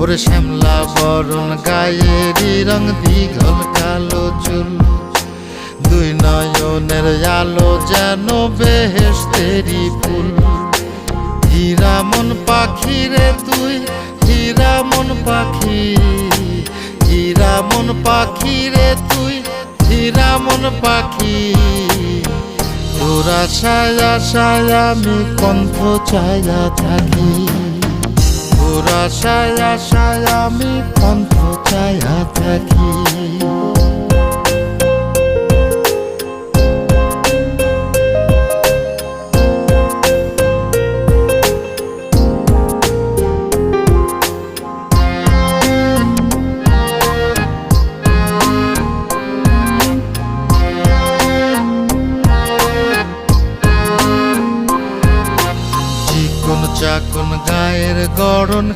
ওরে শ্যামলা বরণ গায়েরই রং, দীঘল কালো চুল, দুই নয়নের আলো যেন বেহেশতেরি ফুল। হীরা মন পাখি রে তুই, হীরা মন পাখি, হীরা মন পাখি রে তুই, হীরা মন পাখি। তোর আশায় আশায় আমি কণ্ঠ চাইয়া থাকি, তোর আশায় আশায় আমি কণ্ঠ চাইয়া থাকি। চাকন গায়ের গড়ন